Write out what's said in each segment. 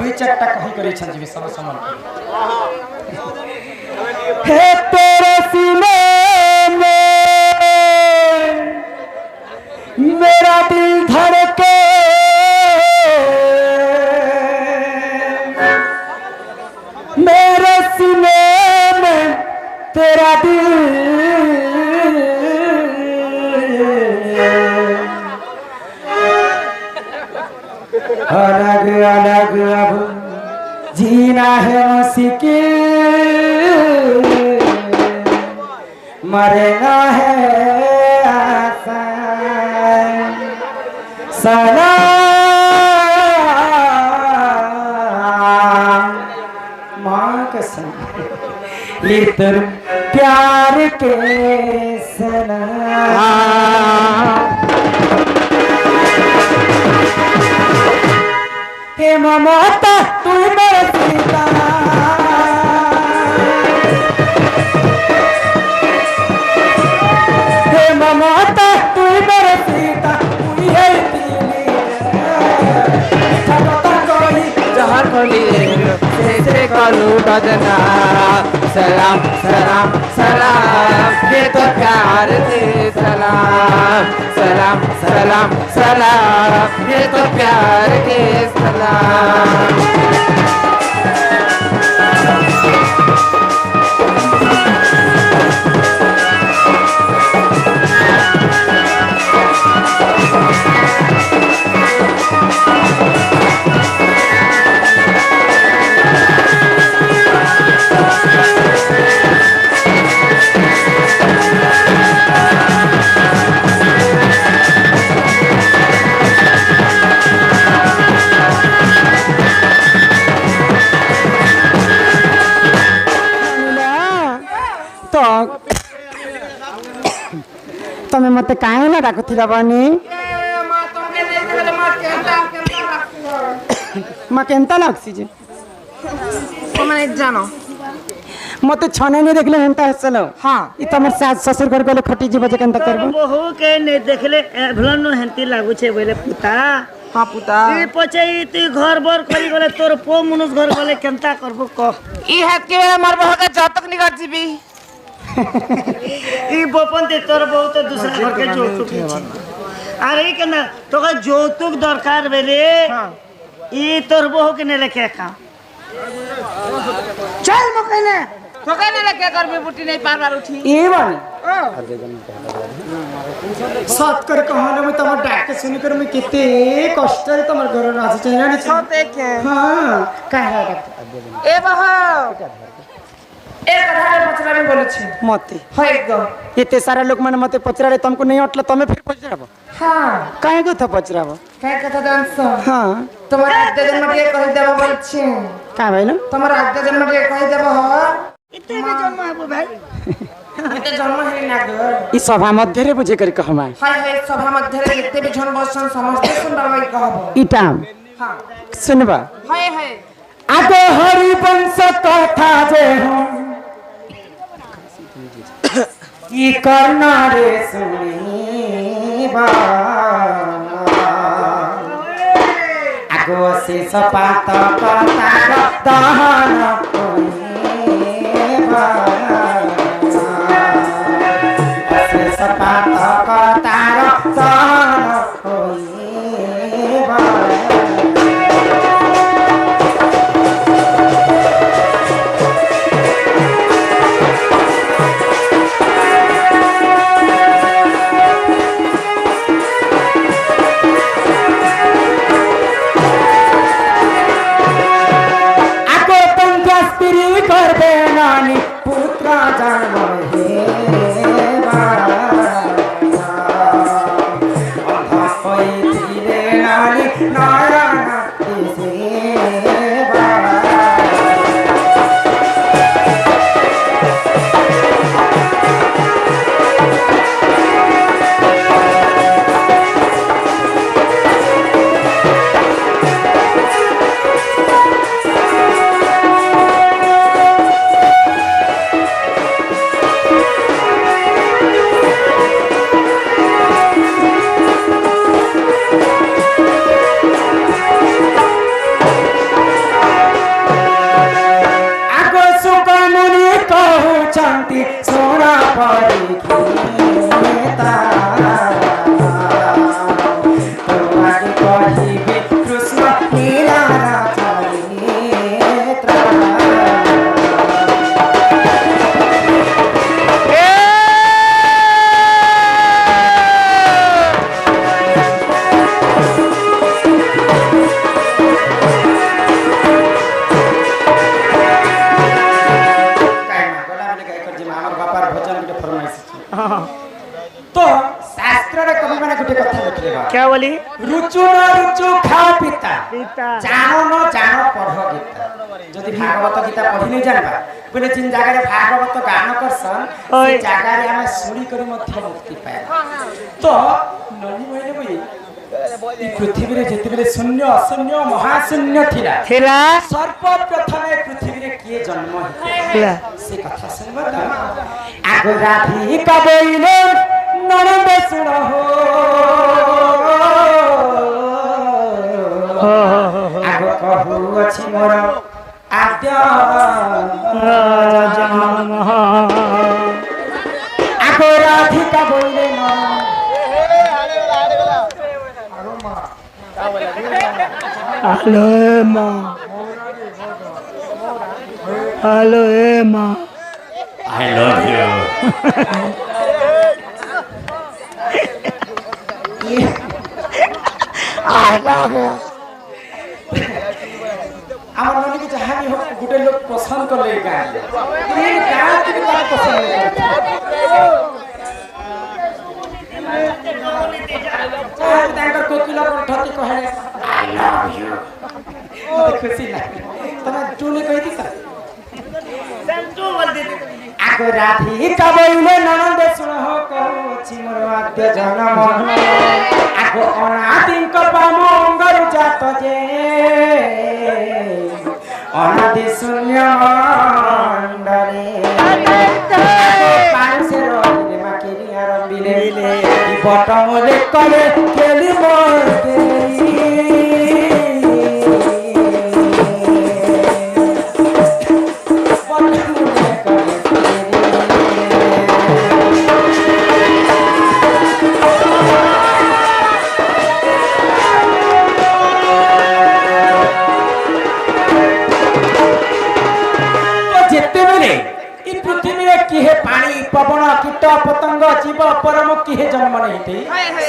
दुई चारटा कही करे छन जी सब समन हे तेरे सीने में मेरा दिल धड़के मेरे सीने में तेरा दिल अलग अलग अब जीना है मुश्किल मरना है आसान सलाम माँ कसम ये तेरे प्यार के सलाम हे ममता तू मेरे सीता हे ममता तू मेरे सीता तू है दिली ठगता कोई जहाँ खोली से करूँ बदना सलाम सलाम सलाम ये तो प्यार दे सलाम सलाम सलाम सलाम ये तो प्यार के सलाम तमे मते काहे ना डाकुथिला बनी माँ केनता लागसी जे तुम्हें जानो मते छने ने देखले हेंता हसलो हां ई तमर सास ससुर घर गले खटी जीव जे केनता करबो बहु के ने देखले भलन हेंती लागु छे बोले पुता हाँ पुता ई पछे ई ती घर बर करी गले तोर पो मनुष घर गले केनता करबो क ई हाथ के बेला मार बहा का जातक निकाट जीबी ई बोपन ते तोर बहुत दूसरा घर के जोतुक छै अरे ई केना तो का जोतुक दरकार बेले हां ई तोर बहु के ने लेके का चल मकने तो कहने लगे कर भी बुटी नहीं पार बार उठी ए बानी सात कर कहानी में तमर डाक के सुन कर मैं कितने कष्ट रे तमर घर राज चाहिए नहीं तो देखे हां काहे डाक ए बहा एक कथा पचरा में बोले छी मते हां एकदम इतने सारा लोग माने मते पचरा रे तुमको नहीं अटला तमे फिर पचराबो हां काहे को था पचराबो काय कथा दान सो हां तुम्हारा आद्य जन्म के कहि देबो बोल छी का भइलो तुम्हारा आद्य जन्म के कहि देबो हो इते भी जन्म है भाई इते जन्म है ना घर ई सभा मध्य रे बुझे कर कहमा हाय हाय सभा मध्य रे जते भी जन बसन समस्त सुनबाई कहबो इटा हां सुनबा हाय हाय आगो हरि वंश कथा जे हम की करना रे सुनीबा आगो से सपात कथा दहन कोइबा से सपात कथा दहन कोइबा पुत्र जन्म ଅଛନ୍ତି ଶୁଣ ପରୀକ୍ଷିତା তোমাকে কহিবে কৃষ্ণ লীলার চরিত্র तो शास्त्र रे कवि माने गुटे कथा लिखले बा क्या बोली रुचु न रुचु खाओ पिता पिता जानो न जानो पढ़ गीता जदि भागवत गीता पढ़ी नै जानबा बोले जिन जगह रे भागवत गान करसन से जगह रे हम सुनी करी मध्य मुक्ति पाए तो ननी बोले बई ई पृथ्वी रे जेते बेले शून्य अशून्य महाशून्य थिला सर्वप्रथम पृथ्वी रे किए जन्म हिला से कथा सुनबा त आगो राधी कबैले नरम सुन हो आगो कहू अछि मोर आद्य जन्म आगो राधी कबैले हेलो माँ हेलो माँ I love you. আমার মনে কি যাহা भी हो गुटे लोग पसंद कर ले गाय ये गाय के भी तार पसंद नहीं करता तांकर कोकिला कंठती कहले आई लव यू मते खुशी लागे तमे टूने कहि दी सर संतू बोल दे आगो राधी कबैले ननंद सुन हो कहछि मोर आद्य जन्म आगो अनादिक पामंगर जात जे अनादि शून्य मंडले पारसे रहिले माकेरी आरंभिले बटमले कले केली मोते पवन कीट पतंग जीव परम किहे जन्म नहीं थी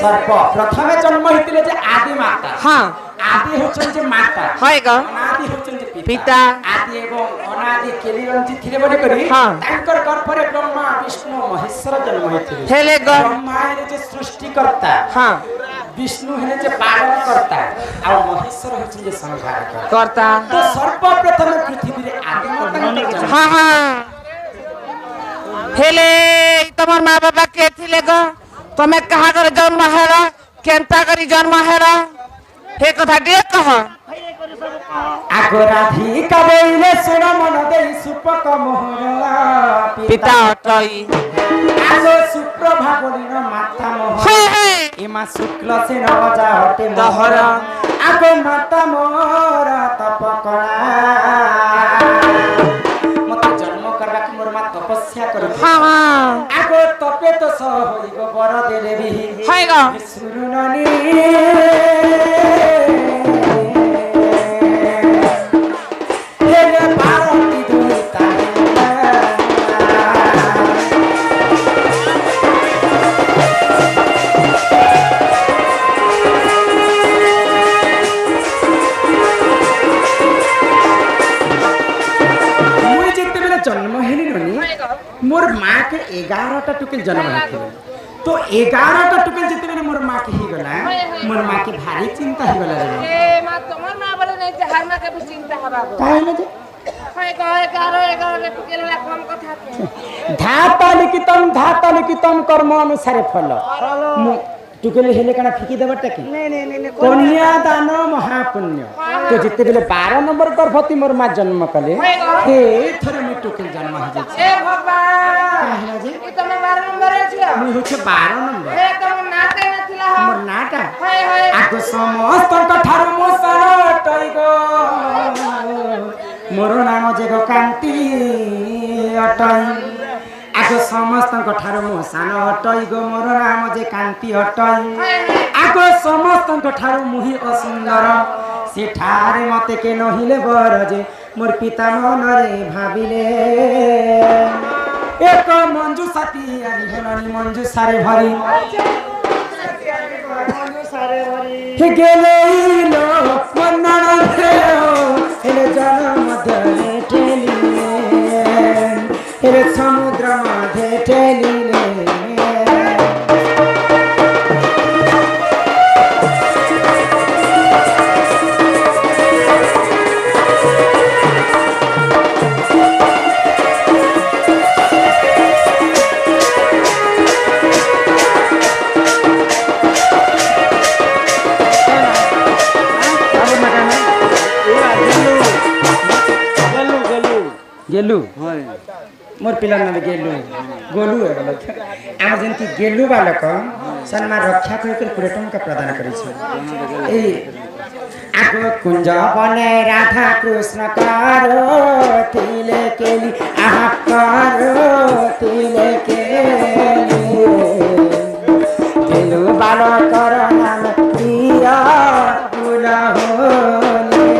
सर्प प्रथम जन्म हितले जे आदि माता हाँ आदि होचन जे माता होएगा अनादि होचन जे पिता आदि एवं अनादि केली रंजी थिले बोले करी हाँ तांकर गर्भरे ब्रह्मा विष्णु महेश्वर जन्म हितले हेले ग ब्रह्मा हे जे सृष्टि करता हाँ विष्णु हे जे पालन करता और महेश्वर होचन जे संहार करता तो सर्वप्रथम पृथ्वी रे आदि माता जन्म हाँ हाँ हेले तमर माँ बाबा के थिले ग तमे कहा कर जन्म हेला केनता करी जन्म हेला हे कथा दे कह आगो राधी कबैले सुन मन देई सुपक मोहरा पिता अटई आगो शुक्र भागोलिन माता मोह हे हे इमा शुक्ल से नवजा हटे दहर आगो माता मोरा तपकड़ा मते जन्म करबा कि मोर मा तपस्या कर हाँ हाँ आगो तपे तो स होइगो बर देले भी होएगा सुरुननी हेले पारती दुता जन्म हेली ननी मोर माँ के 11टा टुकेल जन्म हेथि तो 11टा टुकेल जते बेले मोर माँ के ही गला मोर माँ के भारी चिंता ही गला रे ए मां तमर मां बोले नहीं जे हर मां के भी चिंता हबा काहे न जे हाय कहे 11 टुकेल वाला कम कथा धाता लिखितम कर्म अनुसारे फल टुकेल हेले कना फिकी देबटा की नहीं कन्या दान महापुण्य तो जिते बेले 12 नंबर गर्भवती मोर माँ जन्म कले हे थरे मि टुकेल जन्म ह जे ए भगवान काहे जे ई तमे 12 नंबर छिया मि होचे 12 नंबर ए तम नाते नथिला मोर नाटा हाय हाय आगो समस्त कठार मोसर टइगो मोर नाम जेगो कांति अटई आगो समस्तଙ୍କ ଠାରୁ ମୁଁ ସାନ ହଟଇ ଗो ମୋର ନାମ ଯେ କାନ୍ତି ହଟଇ आगो समस्तଙ୍କ ଠାରୁ ମୁଁ ହିଁ ଅସୁନ୍ଦର ସେଠାରେ ମତେ କେ ନहिले बर जे मोर पिता मनरे भाबिले एक मंजू साथी आनी हेलानी मंजू सारे भरी हे गेले लो मनन देओ हेले जन मध्यले ठेलिले हेले समुद्र मध्ये ठेलिले गेलु मोर पिला नाम गेलु गोलु है बोला आ जंती गेलु बालक सन्मान रक्षा कर पूरे टंका प्रदान करै छै ए आगो कुंज बने राधा कृष्ण कारो तिले केली आहा कारो तिले केली गेलु बालक नाम प्रिया पुला होले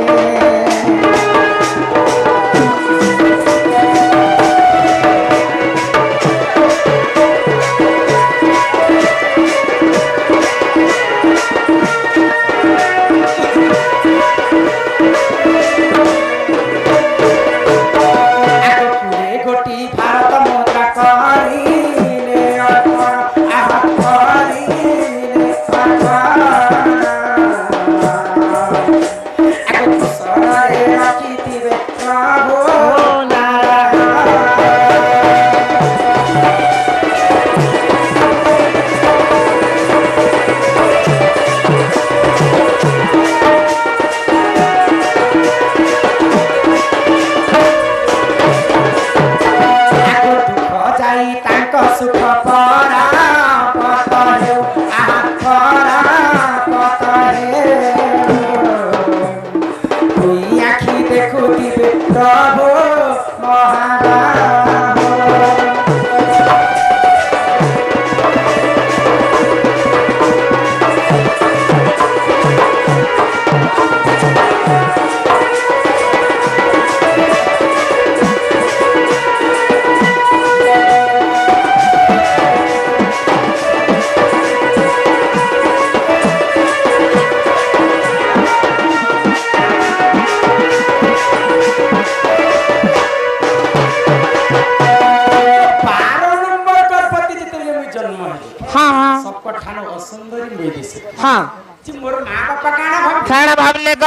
खाना भाबले ग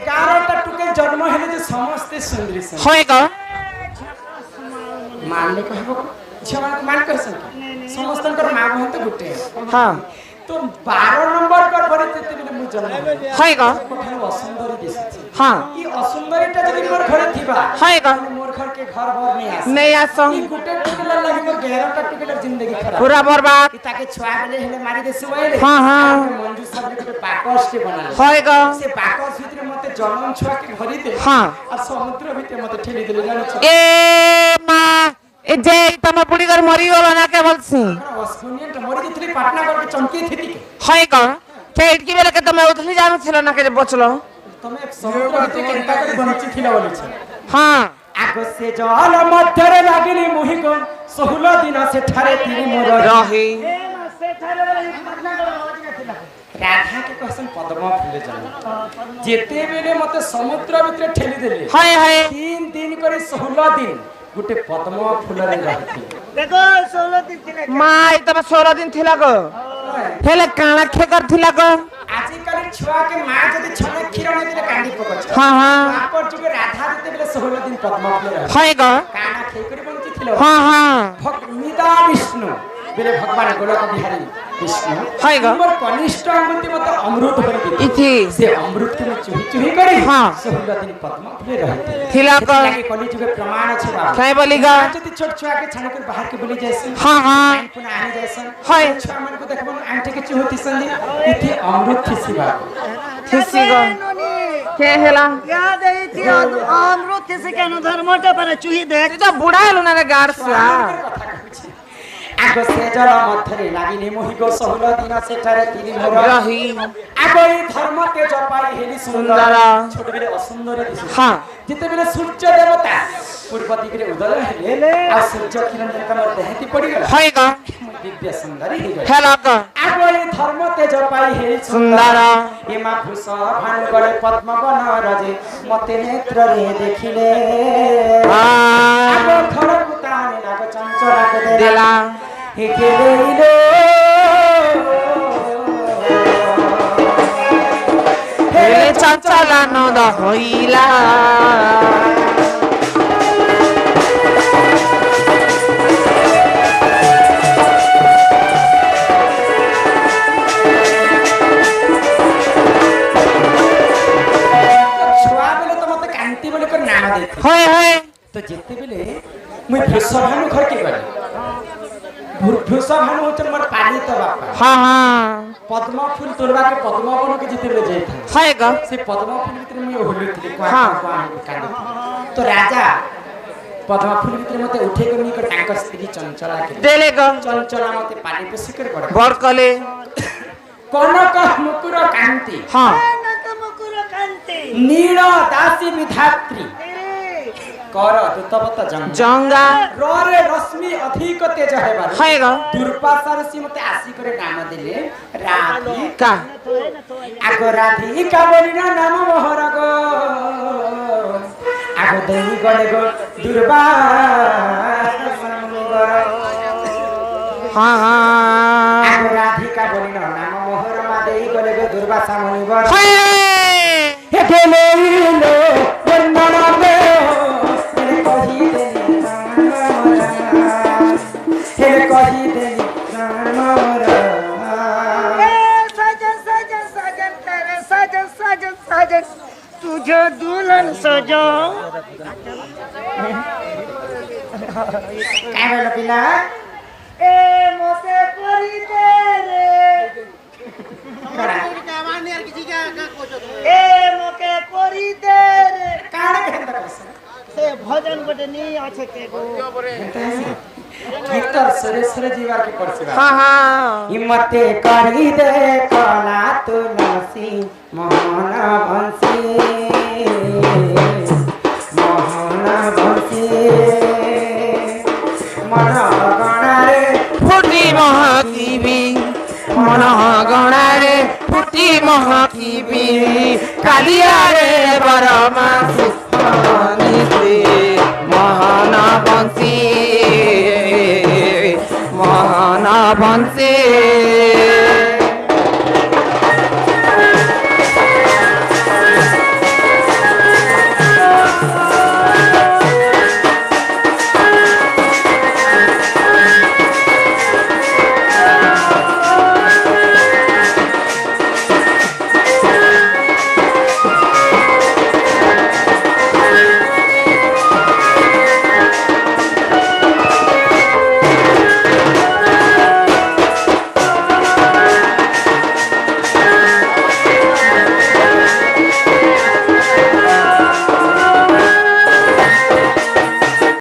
11टा टुके जन्म हेले जे समस्त सुंदरी सन होय ग मानले कहबो छवा मान कहसन समस्तनकर मां बहन तो गुटे हां तो 12 नंबर कर परिस्थिति में मु जन्म होय ग असुंदरी दिसछि हां ई असुंदरीटा जदि मोर घरे थिबा होय ग मोर घर के घर भर नहीं नहीं आसो ई गुटे टुकला लागिबो 11टा टुकला जिंदगी खराब पूरा बर्बाद ताके छुआ बेले हेले मारी देसु बइले हां हां मंजू सब के पाकस के बनाले होय ग से पाकस भीतर मते जन्म छुआ के भरी दे हां और समुद्र भीतर मते ठेली देले जानो छ ए मां ए जे तम बुढ़ी घर मरी गलो ना के बोलसी वस्कुनियन तो मरी दिथली पाटना करके चमकी थी के होय ग के इटकी बेले के तमे उठली जानु छिलो ना के बचलो तमे समुद्र भीतर केनता कर बंची थिला बोली छ हां आगो से जल मध्यरे लागिनी मुहि को 16 दिन से ठारे तिनी मोर रही राधा के कहसन पद्म फूले जान जेते बेले मते समुद्र भीतर ठेली देले हाय हाय 3 दिन करे 16 दिन गुटे पद्म फूल रे रहती देखो 16 दिन थिले माई तब 16 दिन थिला ग हेले काना खे कर थिला ग आजि काली छुआ के मां जदी छने खीर नै दिले कांडी पकछ हां हां आपन जुगे राधा जते बेले 16 दिन पद्म फूल रह हाय ग काना खे करी बंची थिलो हां हां भक्तिदा विष्णु बेले भगवान गोलक बिहारी विष्णु हाय ग मोर कनिष्ठ अमृत मते अमृत भरी दी इथि से अमृत के चुही चुही करी हां 16 दिन पद्म फूल रहती थिला ग लागे कली जुगे प्रमाण छ बाबा काय बोली ग जति छोट छुआ के छाने कर बाहर के बोली जैसे हां हां पुना आनी जैसन हाय छुआ मन को देखबो आंटे के चुहती संदी इति अमृत खिसी बा खिसी ग के हेला याद है थी अमृत से केनो धर्मटा पर चुही देख तो बुढ़ा हेलो ना रे गाड़ से कथा कहै ଆଗ ସେ ଜଳ ମଧ୍ୟରେ ଲାଗିନି ମୋହି ଗୋ 16 ଦିନ ସେଠାରେ ତିନି ମୋର ରହି ଆଗ ଏଇ ଧର୍ମ ତେଜ ପାଇ ହେଲି ସୁନ୍ଦର ସୁନ୍ଦର। ଛୋଟ ବେଳେ ଅସୁନ୍ଦର ଦିଶୁ ହଁ ଯେତେବେଳେ ସୂର୍ଯ୍ୟ ଦେବତା ପୂର୍ବ ଦିଗରେ ଉଦୟ ହେଲେ ଆଉ ସୂର୍ଯ୍ୟ କିରଣ ତାଙ୍କର ଦେହଟି ପଡ଼ିଗଲା ହଇ ଗ ଦିବ୍ୟ ସୁନ୍ଦରୀ ହେଇଗଲା ହେଲ ଗ ଆଗ ଏଇ ଧର୍ମ ତେଜ ପାଇ ହେଲି ସୁନ୍ଦର। ଏ ମା ଭୂଷ ଭାନୁ ଗଳେ ପଦ୍ମବନ ରଜେ ମତେ ନେତ୍ରରେ ଦେଖିଲେ ଆଗ ଘରକୁ ତାହାନେ ନାଗ ଚଞ୍ଚଳାକୁ ଦେଲା ଦେଲା হে খেলিলো হেলে চঞ্চলানন্দ হইলা ছুয়া বেলে তো মতে কান্তি বলে করে নাম দেইছি হয় হয় তো যেতে বেলে মুই ভূষভানু ঘর কে গলি ভূষভানু হচ্ছে মোর পালিত বাপা হ্যাঁ হ্যাঁ পদ্ম ফুল তোলবা কে পদ্মবন কে যেতে বেলে যাইতা হয় গ সে পদ্ম ফুল ভিতরে মুই হলুଥିଲି হ্যাঁ। কাঁদি তো রাজা পদ্ম ফুল ভিতরে মতে উঠে করে নিকট তাঙ্ক স্ত্রী চঞ্চলা কে দেলে গ চঞ্চলা মতে পানি পেশি করে বড় বড় কলে কনক মুকুর কান্তি হ্যাঁ মুকুর কান্তি নীল দাসী বিধাত্রী কর দুতবত জঙ্গ জঙ্গা রে রশ্মি অধিক তেজ হেবার হয় গ দুর্বাসার সি মতে আসি করে নাম দিলে রাধিকা কা আগ রাধিকা বলি না নাম মোহর গো আগ দেই গলে গো হ্যাঁ হ্যাঁ আগ রাধিকা বলি না নাম মোহর মা দেই গলে গো দুর্বাসা মুনিবর হয় হে গেলেইলো বন্দনা বে হেলে কহি দেলি হেলে কহি দেলি মোরা साजन साजन साजन तेरे साजन साजन साजन तुझे दुल्हन सजो काय बोल पिला ए मोते करी दे रे ए मोके करी दे रे काण घेंदा कस से भजन गोटे नी अच्छे के गो कीर्तन सरे सरे जीवा के परसिबा হ্যাঁ হ্যাঁ हिम्मते करी दे कला तुलसी मोहन बंसी मोहन बंसी मन गणारे ফুটি মহাকিবি মন গণারে ফুটি মহাকিবি কালিয়ারে বরমা সুখনিতে মহান বংশী মহান বংশী